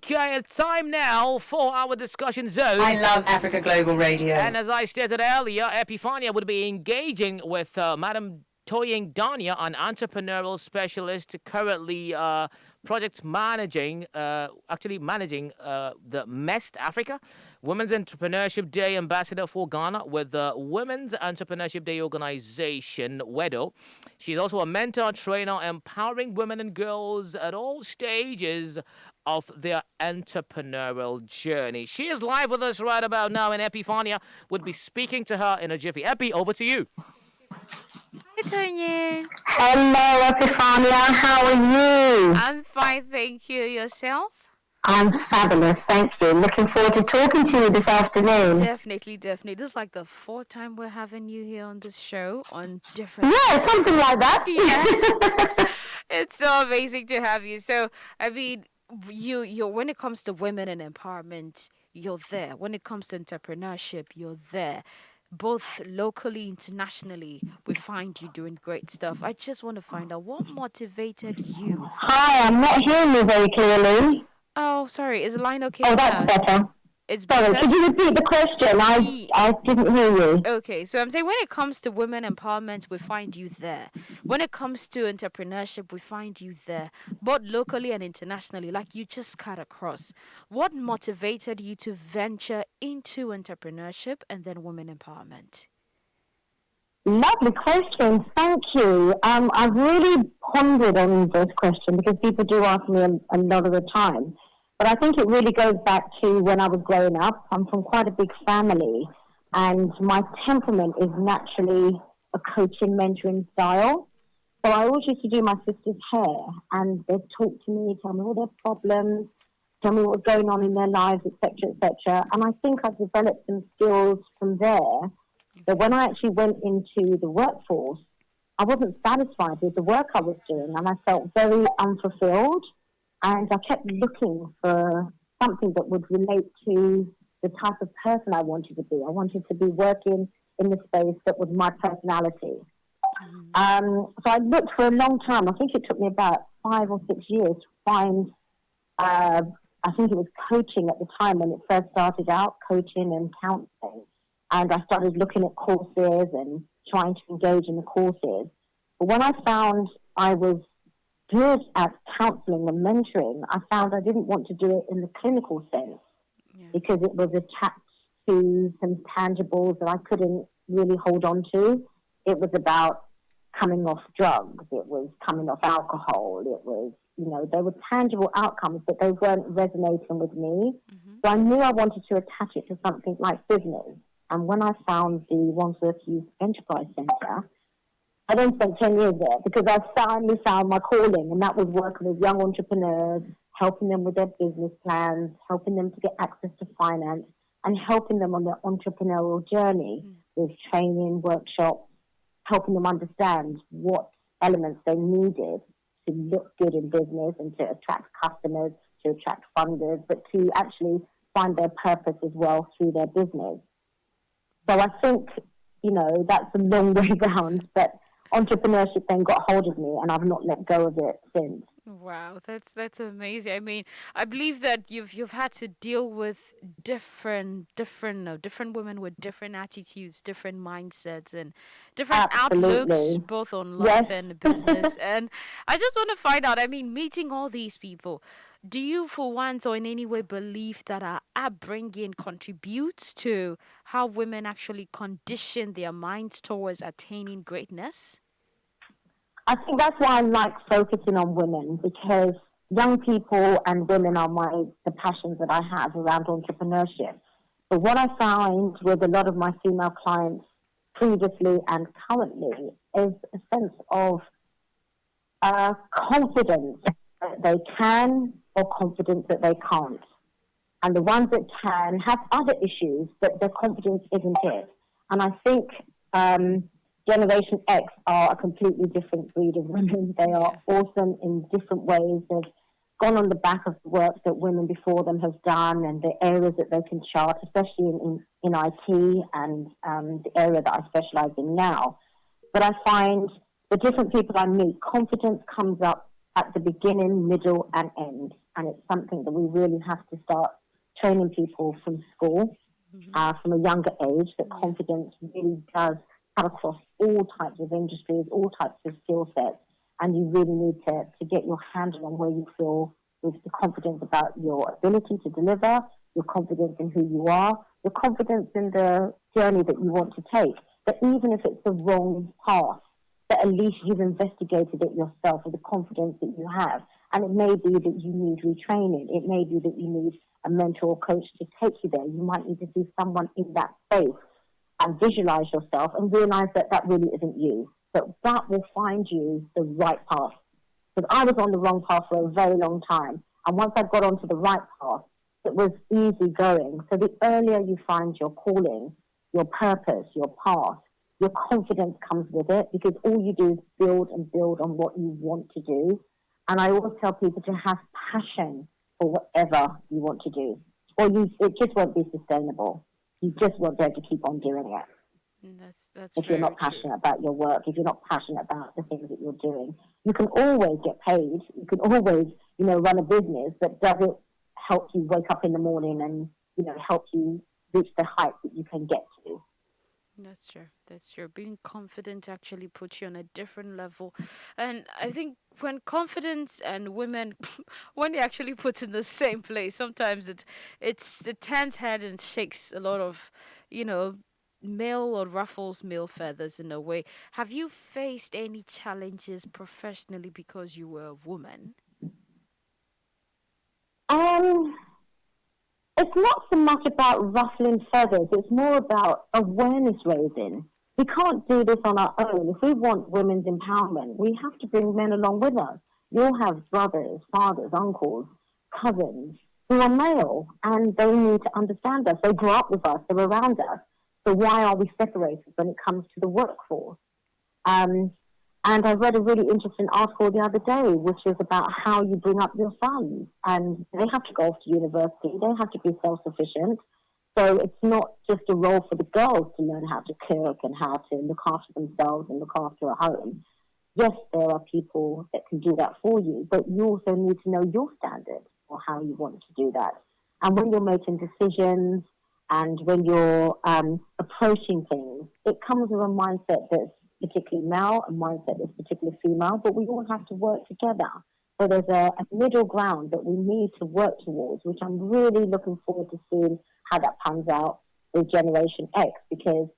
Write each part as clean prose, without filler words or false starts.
Okay, it's time now for our discussion zone. I love Africa Global Radio. And as I stated earlier, Epifania would be engaging with Madam Toyin Dania, an entrepreneurial specialist currently project managing, actually managing the MEST Africa, Women's Entrepreneurship Day Ambassador for Ghana with the Women's Entrepreneurship Day organization, WEDO. She's also a mentor, trainer, empowering women and girls at all stages of their entrepreneurial journey. She is live with us right about now, and Epifania would be speaking to her in a jiffy. Epi, over to you. Hi, Toyin. Hello, Epifania. How are you? I'm fine, thank you. Yourself? I'm fabulous, thank you. Looking forward to talking to you this afternoon. Definitely. This is like the fourth time we're having you here on this show on different. Yeah, something like that. Yes. It's so amazing to have you. So, I mean, you when it comes to women and empowerment, you're there. When it comes to entrepreneurship, you're there. Both locally, internationally, we find you doing great stuff. I just want to find out what motivated you. Hi, I'm not hearing you very clearly. Oh, sorry. Is the line okay? Oh, that's better. It's Sorry, better. could you repeat the question? I didn't hear you. Okay, so I'm saying when it comes to women empowerment, we find you there. When it comes to entrepreneurship, we find you there, both locally and internationally, like you just cut across. What motivated you to venture into entrepreneurship and then women empowerment? Lovely question, thank you. I've really pondered on this question because people do ask me a lot of the time. But I think it really goes back to when I was growing up. I'm from quite a big family, and my temperament is naturally a coaching, mentoring style. So I always used to do my sister's hair, and they'd talk to me, tell me all their problems, tell me what's going on in their lives, etc., etc. And I think I developed some skills from there. But when I actually went into the workforce, I wasn't satisfied with the work I was doing, and I felt very unfulfilled. And I kept looking for something that would relate to the type of person I wanted to be. I wanted to be working in the space that was my personality. So I looked for a long time. I think it took me about 5 or 6 years to find, I think it was coaching at the time when it first started out, coaching and counseling. And I started looking at courses and trying to engage in the courses. But when I found I was good at counseling and mentoring, I found I didn't want to do it in the clinical sense because it was attached to some tangibles that I couldn't really hold on to. It was about coming off drugs. It was coming off alcohol. It was, there were tangible outcomes, but they weren't resonating with me. So I knew I wanted to attach it to something like business. And when I found the Wandsworth Youth Enterprise Centre, I then spent 10 years there because I finally found my calling, and that was working with young entrepreneurs, helping them with their business plans, helping them to get access to finance, and helping them on their entrepreneurial journey with training, workshops, helping them understand what elements they needed to look good in business and to attract customers, to attract funders, but to actually find their purpose as well through their business. So I think, that's a long way round, but entrepreneurship then got hold of me, and I've not let go of it since. Wow, that's amazing. I mean, I believe that you've had to deal with different women with different attitudes, different mindsets, and different outlooks, both on life and business. And I just want to find out. I mean, meeting all these people, do you, for once or in any way, believe that our upbringing contributes to how women actually condition their minds towards attaining greatness? I think that's why I like focusing on women, because young people and women are the passions that I have around entrepreneurship. But what I find with a lot of my female clients previously and currently is a sense of confidence that they can or confidence that they can't. And the ones that can have other issues, but their confidence isn't it. And I think Generation X are a completely different breed of women. They are awesome in different ways. They've gone on the back of the work that women before them have done and the areas that they can chart, especially in IT and the area that I specialize in now. But I find the different people I meet, confidence comes up at the beginning, middle, and end. and it's something that we really have to start training people from school, from a younger age, that confidence really does cut across all types of industries, all types of skill sets, and you really need to get your handle on where you feel with the confidence about your ability to deliver, your confidence in who you are, your confidence in the journey that you want to take. But even if it's the wrong path, that at least you've investigated it yourself with the confidence that you have. And it may be that you need retraining. It may be that you need a mentor or coach to take you there. You might need to see someone in that space and visualize yourself and realize that that really isn't you. But that will find you the right path. Because I was on the wrong path for a very long time. And once I got onto the right path, it was easy going. So the earlier you find your calling, your purpose, your path, your confidence comes with it, because all you do is build and build on what you want to do. And I always tell people to have passion for whatever you want to do, or it just won't be sustainable. You just won't be able to keep on doing it. That's if you're not passionate about your work, if you're not passionate about the things that you're doing. You can always get paid. You can always, run a business, but does it help you wake up in the morning and, help you reach the heights that you can get to? That's true. Being confident actually puts you on a different level. And I think when confidence and women, when they actually put in the same place, sometimes it turns head and shakes a lot of, male or ruffles male feathers in a way. Have you faced any challenges professionally because you were a woman? It's not so much about ruffling feathers. It's more about awareness raising. We can't do this on our own. If we want women's empowerment, we have to bring men along with us. You'll have brothers, fathers, uncles, cousins who are male, and they need to understand us. They grew up with us. They're around us. So why are we separated when it comes to the workforce? And I read a really interesting article the other day, which is about how you bring up your sons. And they have to go off to university. They have to be self-sufficient. So it's not just a role for the girls to learn how to cook and how to look after themselves and look after a home. Yes, there are people that can do that for you, but you also need to know your standards or how you want to do that. And when you're making decisions and when you're approaching things, it comes with a mindset that's particularly male, a mindset that's particularly female, but we all have to work together. So there's a middle ground that we need to work towards, which I'm really looking forward to seeing how that pans out with Generation X, because,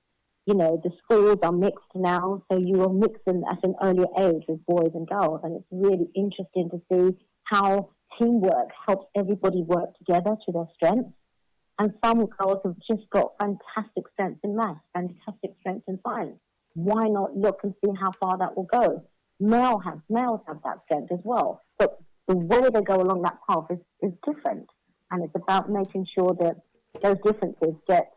the schools are mixed now, so you are mixing at an earlier age with boys and girls, and it's really interesting to see how teamwork helps everybody work together to their strengths. And some girls have just got fantastic strengths in maths, fantastic strengths in science. Why not look and see how far that will go? Males have that strength as well. But the way they go along that path is different. And it's about making sure that those differences get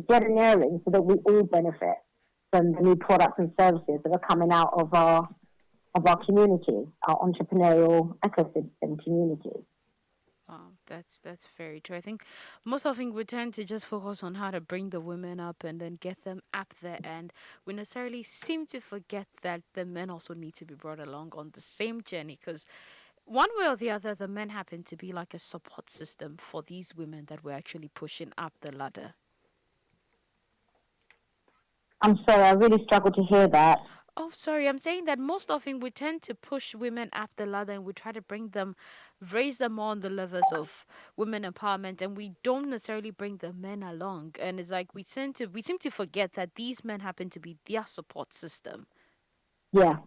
an airing so that we all benefit from the new products and services that are coming out of our community, our entrepreneurial ecosystem community. Wow, that's very true. I think most often we tend to just focus on how to bring the women up and then get them up there, and we necessarily seem to forget that the men also need to be brought along on the same journey, because one way or the other, the men happen to be like a support system for these women that we're actually pushing up the ladder. I'm sorry, I really struggle to hear that. Oh, sorry. I'm saying that most often we tend to push women up the ladder and we try to raise them on the levels of women empowerment, and we don't necessarily bring the men along. And it's like we seem to forget that these men happen to be their support system. Yeah.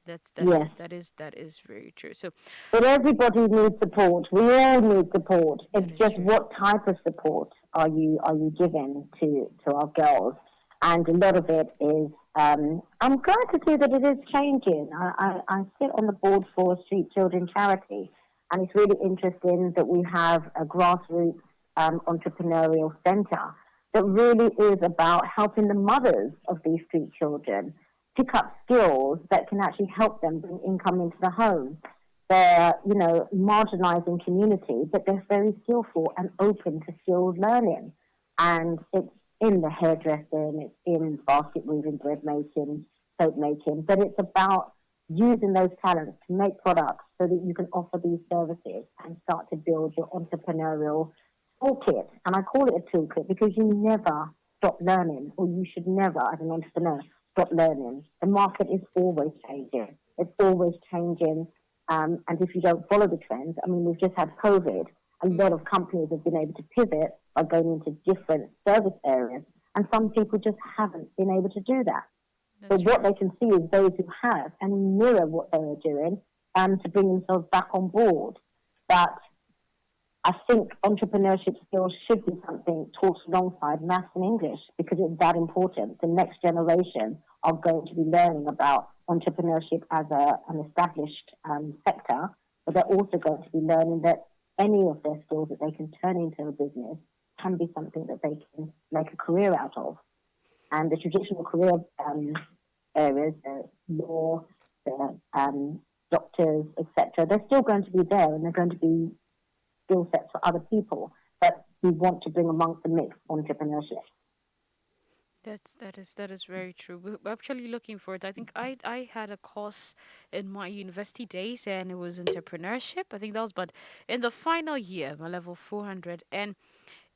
That is very true. So, but everybody needs support. We all need support. It's just true. What type of support are you giving to our girls? And a lot of it is, I'm glad to see that it is changing. I sit on the board for a Street Children charity, and it's really interesting that we have a grassroots entrepreneurial centre that really is about helping the mothers of these street children pick up skills that can actually help them bring income into the home. They're, marginalising community, but they're very skillful and open to skilled learning. And it's in the hairdressing, it's in basket weaving, bread making, soap making, but it's about using those talents to make products so that you can offer these services and start to build your entrepreneurial toolkit. And I call it a toolkit because you never stop learning, or you should never, as an entrepreneur, stop learning. The market is always changing. It's always changing. And if you don't follow the trends, I mean, we've just had COVID. A lot of companies have been able to pivot by going into different service areas. And some people just haven't been able to do that. But what they can see is those who have and mirror what they are doing to bring themselves back on board. But I think entrepreneurship skills should be something taught alongside maths and English because it's that important. The next generation are going to be learning about entrepreneurship as an established sector, but they're also going to be learning that any of their skills that they can turn into a business can be something that they can make a career out of. And the traditional career areas, the law, the doctors, etc., they're still going to be there, and they're going to be skill sets for other people. But we want to bring amongst the mix entrepreneurship. That is very true. We're actually looking for it. I think I had a course in my university days, and it was entrepreneurship. I think that was, but in the final year, my level 400, and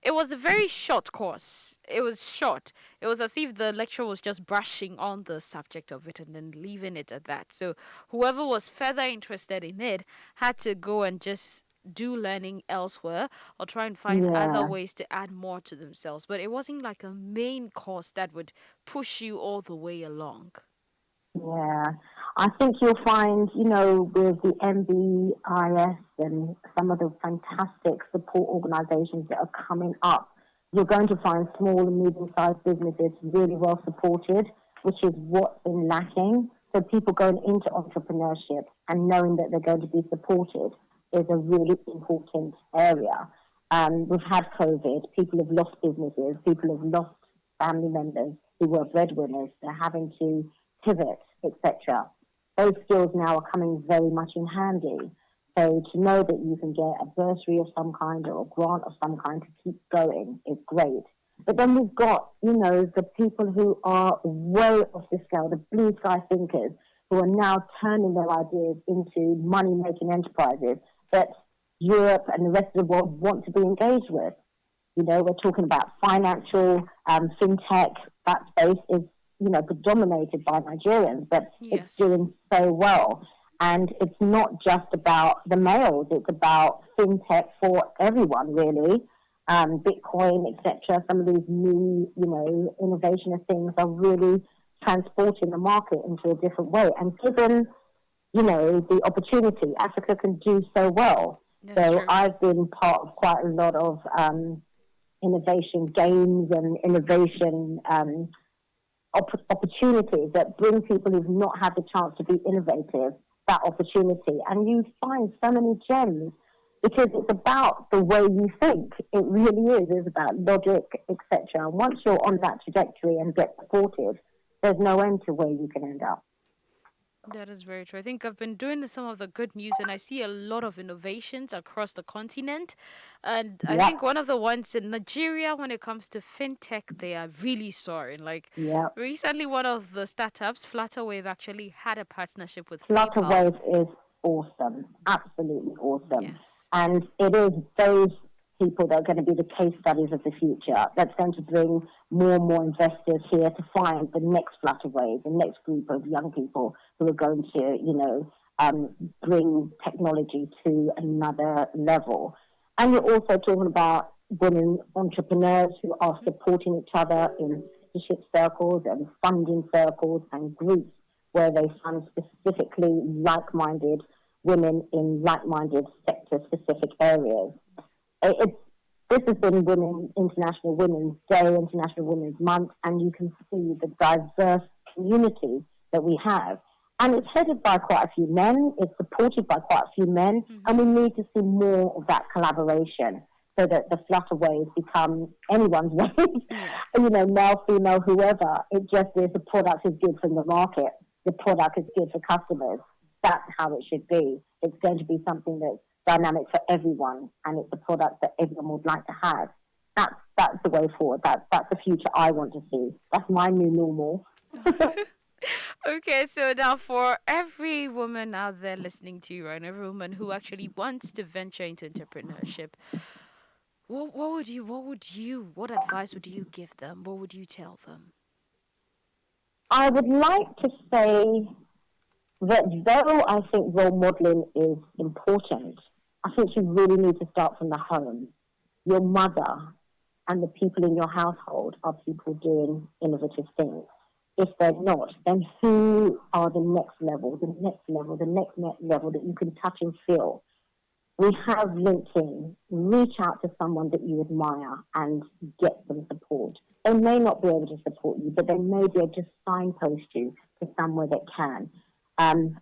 it was a very short course. It was short. It was as if the lecturer was just brushing on the subject of it and then leaving it at that. So whoever was further interested in it had to go and just do learning elsewhere or try and find other ways to add more to themselves. But it wasn't like a main course that would push you all the way along. Yeah, I think you'll find, with the MBIS and some of the fantastic support organizations that are coming up, you're going to find small and medium-sized businesses really well supported, which is what's been lacking. So people going into entrepreneurship and knowing that they're going to be supported is a really important area. We've had COVID. People have lost businesses. People have lost family members who were breadwinners. They're having to pivot, etc. Those skills now are coming very much in handy. So to know that you can get a bursary of some kind or a grant of some kind to keep going is great. But then we've got, the people who are way off the scale, the blue sky thinkers, who are now turning their ideas into money-making enterprises that Europe and the rest of the world want to be engaged with. We're talking about financial, Fintech. That space is dominated by Nigerians, but it's doing so well. And it's not just about the males, it's about fintech for everyone, really. Bitcoin, etc. Some of these new, innovation things are really transporting the market into a different way. And given, the opportunity, Africa can do so well. That's true. I've been part of quite a lot of innovation games and innovation opportunities that bring people who've not had the chance to be innovative that opportunity. And you find so many gems because it's about the way you think. It really is. It's about logic, etc. And once you're on that trajectory and get supported, there's no end to where you can end up. That is very true. I think I've been doing some of the good news, and I see a lot of innovations across the continent. And I think one of the ones in Nigeria, when it comes to fintech, they are really soaring. Recently, one of the startups, Flutterwave, actually had a partnership with PayPal. Flutterwave is awesome, absolutely awesome. Yes. And it is those people that are going to be the case studies of the future. That's going to bring more and more investors here to find the next Flutterwave, the next group of young people who are going to, bring technology to another level. And you're also talking about women entrepreneurs who are supporting each other in leadership circles and funding circles and groups where they fund specifically like-minded women in like-minded sector-specific areas. This has been International Women's Day, International Women's Month, and you can see the diverse community that we have. And it's headed by quite a few men, it's supported by quite a few men, and we need to see more of that collaboration so that the Flutterwaves become anyone's wave, male, female, whoever. It just is the product is good from the market, the product is good for customers. That's how it should be. It's going to be something that's dynamic for everyone, and it's a product that everyone would like to have. That's the way forward. That's the future I want to see. That's my new normal. Okay, so now for every woman out there listening to you, right, and every woman who actually wants to venture into entrepreneurship, what advice would you give them? What would you tell them? I would like to say that though I think role modeling is important, I think you really need to start from the home. Your mother and the people in your household are people doing innovative things. If they're not, then who are the next level, the next level, the next level that you can touch and feel? We have LinkedIn. Reach out to someone that you admire and get some support. They may not be able to support you, but they may be able to signpost you to somewhere that can.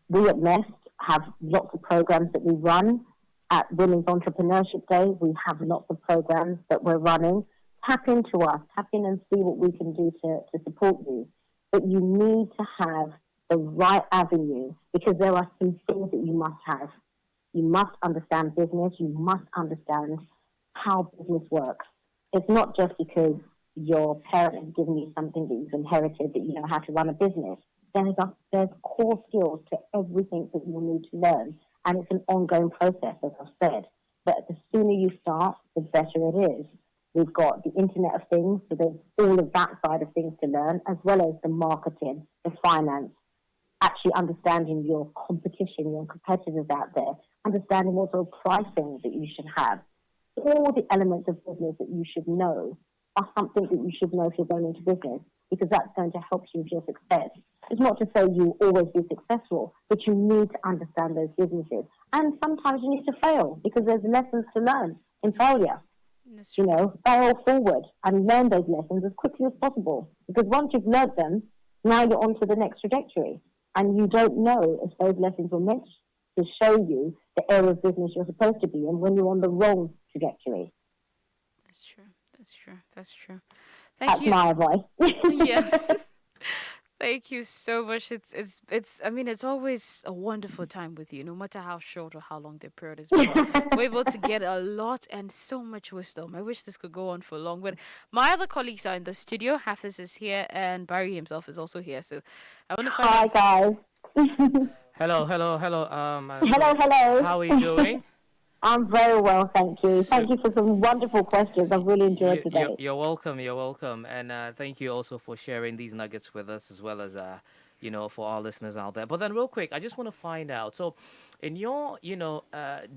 We at Nest have lots of programs that we run. At Women's Entrepreneurship Day, we have lots of programs that we're running. Tap into us. Tap in and see what we can do to support you. But you need to have the right avenue because there are some things that you must have. You must understand business. You must understand how business works. It's not just because your parents have given you something that you've inherited that you know how to run a business. There's core skills to everything that you need to learn. And it's an ongoing process, as I've said. But the sooner you start, the better it is. We've got the Internet of Things, so there's all of that side of things to learn, as well as the marketing, the finance, actually understanding your competition, your competitors out there, understanding what sort of pricing that you should have. All the elements of business that you should know are something that you should know if you're going into business, because that's going to help you with your success. It's not to say you always be successful, but you need to understand those businesses. And sometimes you need to fail, because there's lessons to learn in failure. You know, fail forward and learn those lessons as quickly as possible. Because once you've learned them, now you're on to the next trajectory. And you don't know if those lessons were meant to show you the area of business you're supposed to be in when you're on the wrong trajectory. That's true. That's true. That's true. That's my advice. Yes. Thank you so much. I mean, it's always a wonderful time with you, no matter how short or how long the period is. We're able to get a lot and so much wisdom. I wish this could go on for long, but my other colleagues are in the studio. Hafiz is here, and Barry himself is also here. So I want to find Hi, out. guys. Hello, hello, hello. Hello. How are you doing? I'm very well, thank you. Thank you for some wonderful questions. I've really enjoyed today. You're welcome. You're welcome, and thank you also for sharing these nuggets with us, as well as for our listeners out there. But then, real quick, I just want to find out. So, in your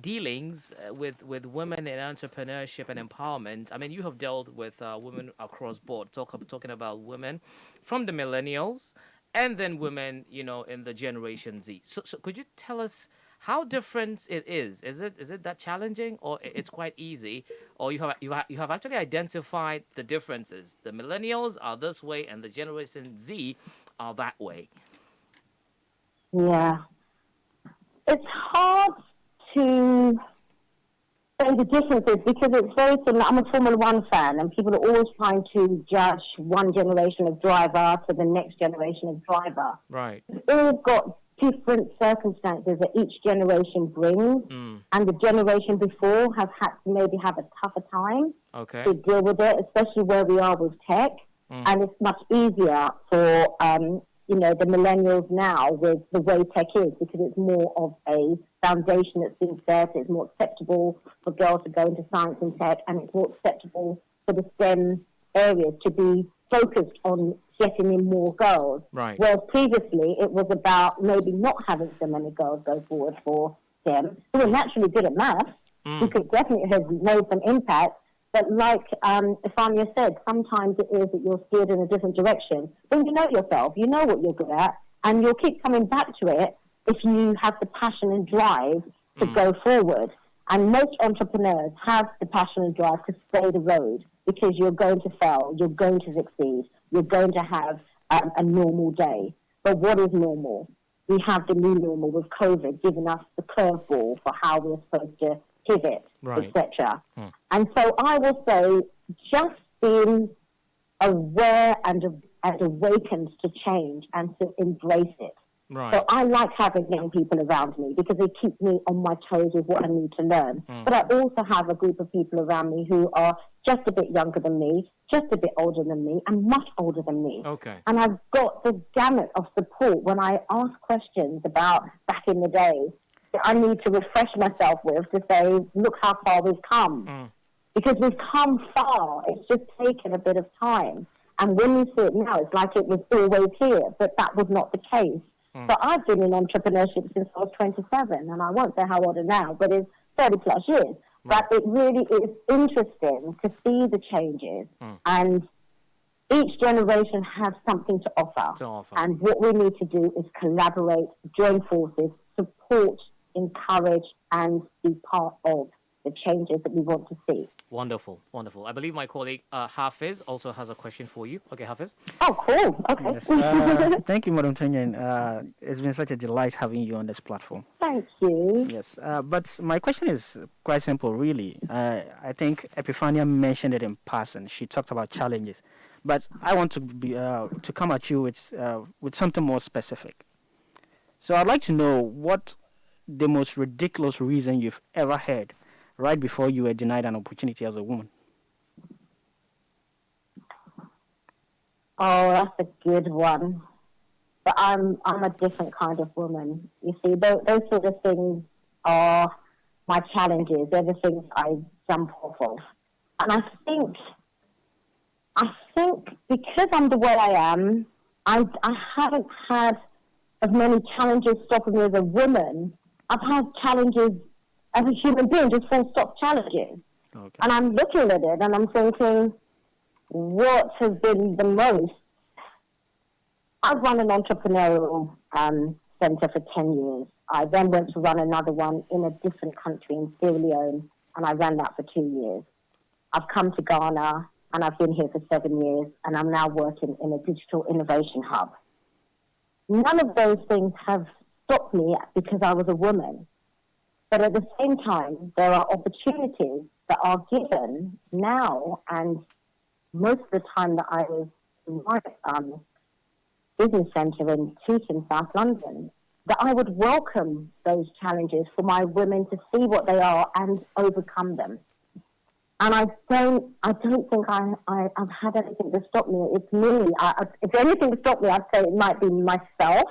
dealings with women in entrepreneurship and empowerment, I mean, you have dealt with women across board. Talking about women from the millennials, and then women, in the Generation Z. So could you tell us how different it is? Is it that challenging, or it's quite easy, or you have actually identified the differences? The millennials are this way, and the Generation Z are that way. Yeah, it's hard to say the differences because it's very similar. I'm a Formula One fan, and people are always trying to judge one generation of driver to the next generation of driver. Right. We've all got different circumstances that each generation brings, and the generation before have had to maybe have a tougher time to deal with it, especially where we are with tech. And it's much easier for the millennials now with the way tech is, because it's more of a foundation that's been set. It's more acceptable for girls to go into science and tech, and it's more acceptable for the STEM areas to be focused on getting in more girls. Right. Whereas previously it was about maybe not having so many girls go forward for STEM, who were naturally good at maths, who could definitely have made some impact. But like Ifania said, sometimes it is that you're steered in a different direction. When you know yourself, you know what you're good at, and you'll keep coming back to it if you have the passion and drive to go forward. And most entrepreneurs have the passion and drive to stay the road, because you're going to fail, you're going to succeed, you're going to have a normal day. But what is normal? We have the new normal with COVID giving us the curveball for how we're supposed to pivot, etc. And so I will say, just being aware and awakened to change and to embrace it. Right. So I like having young people around me because they keep me on my toes with what I need to learn. But I also have a group of people around me who are just a bit younger than me, just a bit older than me, and much older than me. Okay. And I've got the gamut of support when I ask questions about back in the day that I need to refresh myself with to say, look how far we've come. Because we've come far. It's just taken a bit of time. And when you see it now, it's like it was always here, but that was not the case. So I've been in entrepreneurship since I was 27, and I won't say how old I am now, but it's 30 plus years. But it really is interesting to see the changes, and each generation has something to offer. And what we need to do is collaborate, join forces, support, encourage, and be part of the changes that we want to see. Wonderful, wonderful. I believe my colleague Hafiz also has a question for you. Okay, Hafiz. Oh, cool. Okay. Yes. Thank you, Madam Toyin. It's been such a delight having you on this platform. Thank you. Yes, but my question is quite simple, really. I think Epiphania mentioned it in passing. She talked about challenges, but I want to be to come at you with something more specific. So I'd like to know what the most ridiculous reason you've ever heard right before you were denied an opportunity as a woman. Oh, that's a good one. But I'm a different kind of woman. You see, those sort of things are my challenges. They're the things I jump off of. And I think because I'm the way I am, I haven't had as many challenges stopping me as a woman. I've had challenges as a human being, just full stop challenges. Okay. And I'm looking at it and I'm thinking, what has been the most? I've run an entrepreneurial center for 10 years. I then went to run another one in a different country in Sierra Leone, and I ran that for 2 years. I've come to Ghana, and I've been here for 7 years, and I'm now working in a digital innovation hub. None of those things have stopped me because I was a woman. But at the same time, there are opportunities that are given now, and most of the time that I was in my business centre in Tooting, South London, that I would welcome those challenges for my women to see what they are and overcome them. And I don't think I've had anything to stop me. It's me. If anything to stop me, I'd say it might be myself.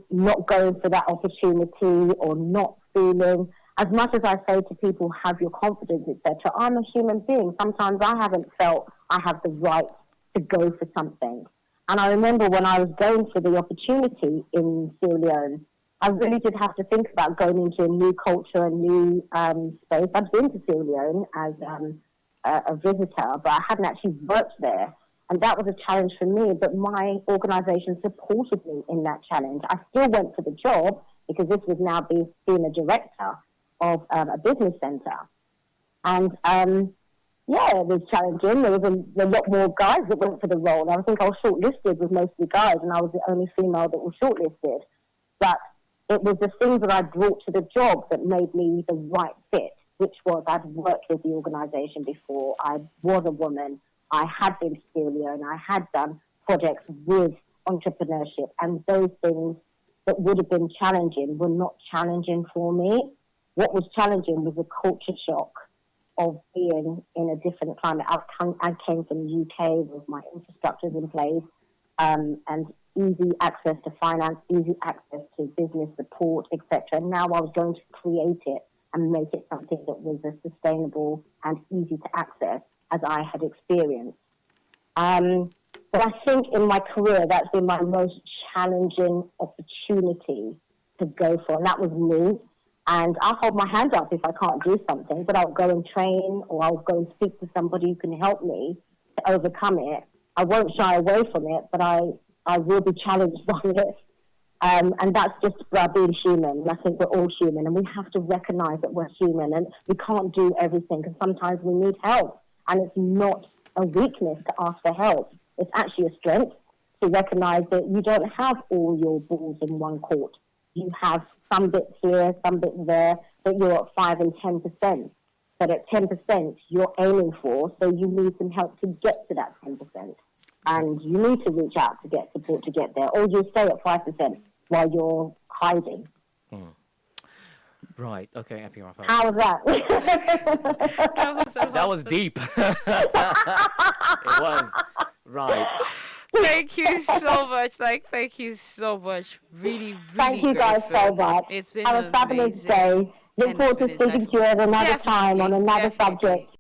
Not going for that opportunity or not feeling, as much as I say to people, have your confidence, etc. I'm a human being. Sometimes I haven't felt I have the right to go for something. And I remember when I was going for the opportunity in Sierra Leone, I really did have to think about going into a new culture, a new space. I'd been to Sierra Leone as a visitor, but I hadn't actually worked there. And that was a challenge for me, but my organisation supported me in that challenge. I still went for the job because this was now being a director of a business centre. And yeah, it was challenging. There was a lot more guys that went for the role. I think I was shortlisted with mostly guys, and I was the only female that was shortlisted. But it was the things that I brought to the job that made me the right fit, which was I'd worked with the organisation before. I was a woman. I had been to Sierra Leone. I had done projects with entrepreneurship, and those things that would have been challenging were not challenging for me. What was challenging was the culture shock of being in a different climate. I came from the UK with my infrastructures in place, and easy access to finance, easy access to business support, etc. And now I was going to create it and make it something that was as sustainable and easy to access as I had experienced. But I think in my career, that's been my most challenging opportunity to go for, and that was me. And I'll hold my hand up if I can't do something, but I'll go and train, or I'll go and speak to somebody who can help me to overcome it. I won't shy away from it, but I will be challenged by it. And that's just being human. I think we're all human, and we have to recognize that we're human, and we can't do everything, because sometimes we need help. And it's not a weakness to ask for help. It's actually a strength to recognize that you don't have all your balls in one court. You have some bits here, some bits there, but you're at 5 and 10%. But at 10%, you're aiming for, so you need some help to get to that 10%. and you need to reach out to get support to get there, or you'll stay at 5% while you're hiding. Right. Okay, Epi Raphael. How was that? That was deep. It was. Right. Thank you so much. Thank you so much. Really, really Thank you guys grateful. so much. It's been Have a fabulous amazing. day. Look And forward it's to been speaking to you at another time on Definitely, another definitely. subject.